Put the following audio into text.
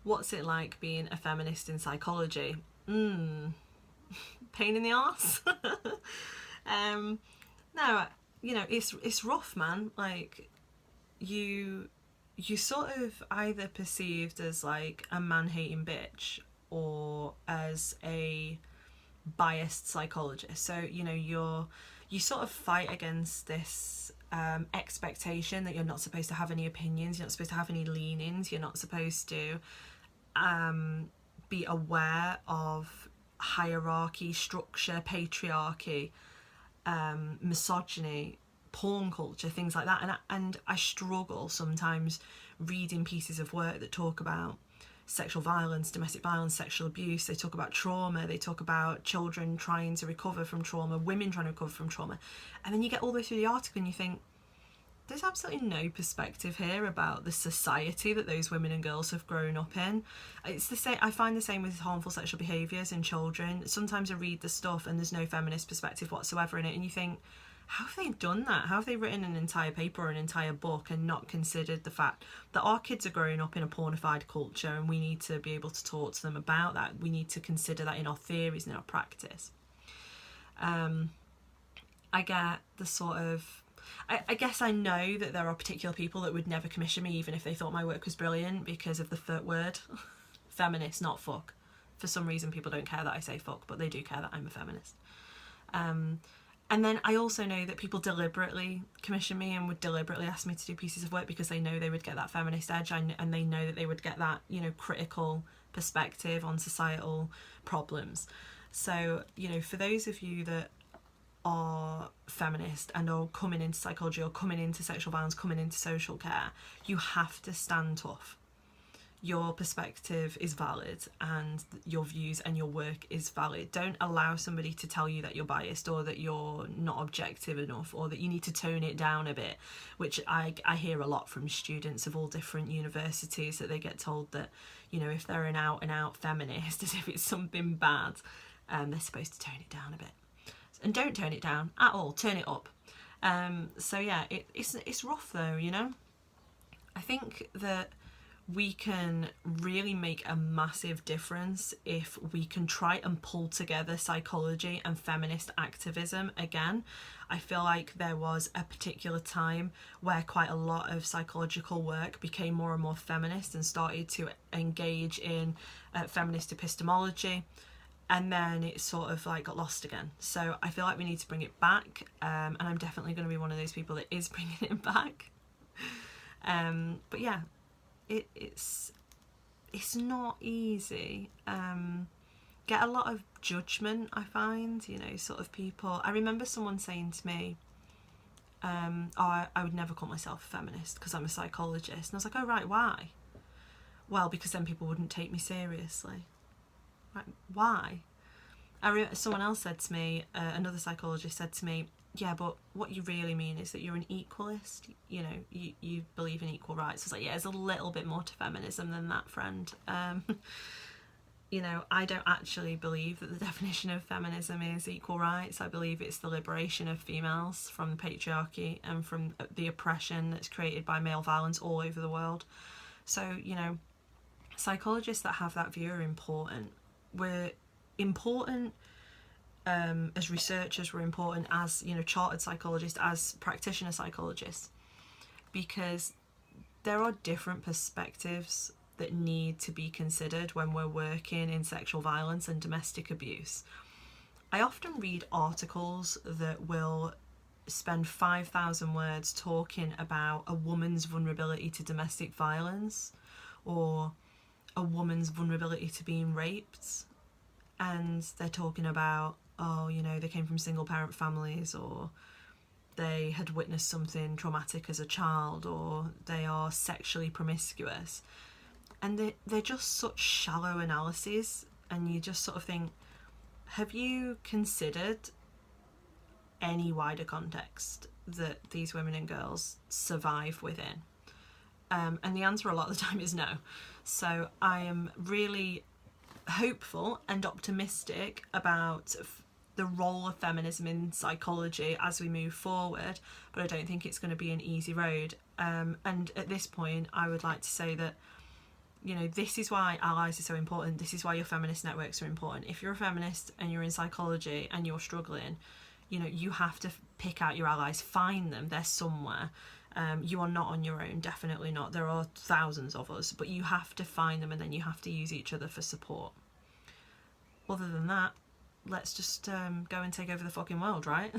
What's it like being a feminist in psychology? Pain in the arse. No, it's rough, man. Like, you sort of either perceived as like a man-hating bitch or as a biased psychologist. So you sort of fight against this expectation that you're not supposed to have any opinions, you're not supposed to have any leanings, you're not supposed to be aware of hierarchy, structure, patriarchy, misogyny, porn culture, things like that. And I struggle sometimes reading pieces of work that talk about sexual violence, domestic violence, sexual abuse. They talk about trauma, they talk about children trying to recover from trauma, women trying to recover from trauma. And then you get all the way through the article and you think, there's absolutely no perspective here about the society that those women and girls have grown up in. It's the same. I find the same with harmful sexual behaviours in children. Sometimes I read the stuff and there's no feminist perspective whatsoever in it, and you think, how have they done that? How have they written an entire paper or an entire book and not considered the fact that our kids are growing up in a pornified culture, and we need to be able to talk to them about that. We need to consider that in our theories and in our practice. I get the sort of... I guess I know that there are particular people that would never commission me even if they thought my work was brilliant because of the third word. Feminist, not fuck. For some reason people don't care that I say fuck, but they do care that I'm a feminist. And then I also know that people deliberately commission me and would deliberately ask me to do pieces of work because they know they would get that feminist edge, and they know that they would get that, critical perspective on societal problems. So, for those of you that are feminist and are coming into psychology or coming into sexual violence, coming into social care, you have to stand tough. Your perspective is valid and your views and your work is valid. Don't allow somebody to tell you that you're biased or that you're not objective enough or that you need to tone it down a bit, which I hear a lot from students of all different universities, that they get told that, if they're an out and out feminist, as if it's something bad, they're supposed to tone it down a bit. And don't tone it down at all, turn it up. So yeah, it's rough though, I think that we can really make a massive difference if we can try and pull together psychology and feminist activism again. I feel like there was a particular time where quite a lot of psychological work became more and more feminist and started to engage in feminist epistemology, and then it sort of like got lost again. So I feel like we need to bring it back, and I'm definitely going to be one of those people that is bringing it back. But yeah, it's not easy. Get a lot of judgment, I find, sort of people. I remember someone saying to me, I would never call myself a feminist because I'm a psychologist. And I was like, oh right, why? Well, because then people wouldn't take me seriously. Like, why? Someone else said to me, another psychologist said to me, yeah, but what you really mean is that you're an equalist, you believe in equal rights. I was like, yeah, there's a little bit more to feminism than that, friend. I don't actually believe that the definition of feminism is equal rights. I believe it's the liberation of females from the patriarchy and from the oppression that's created by male violence all over the world. So, psychologists that have that view are important. We're important as researchers, we're important as chartered psychologists, as practitioner psychologists, because there are different perspectives that need to be considered when we're working in sexual violence and domestic abuse. I often read articles that will spend 5,000 words talking about a woman's vulnerability to domestic violence or a woman's vulnerability to being raped, and they're talking about, they came from single parent families, or they had witnessed something traumatic as a child, or they are sexually promiscuous, and they're just such shallow analyses, and you just sort of think, have you considered any wider context that these women and girls survive within? And the answer a lot of the time is no. So I am really hopeful and optimistic about the role of feminism in psychology as we move forward, but I don't think it's going to be an easy road. And at this point, I would like to say that You know, this is why allies are so important. This is why your feminist networks are important. If you're a feminist and you're in psychology and you're struggling, you know, you have to pick out your allies, find them, they're somewhere. You are not on your own, definitely not. There are thousands of us, but you have to find them, and then you have to use each other for support. Other than that, let's just go and take over the fucking world, right?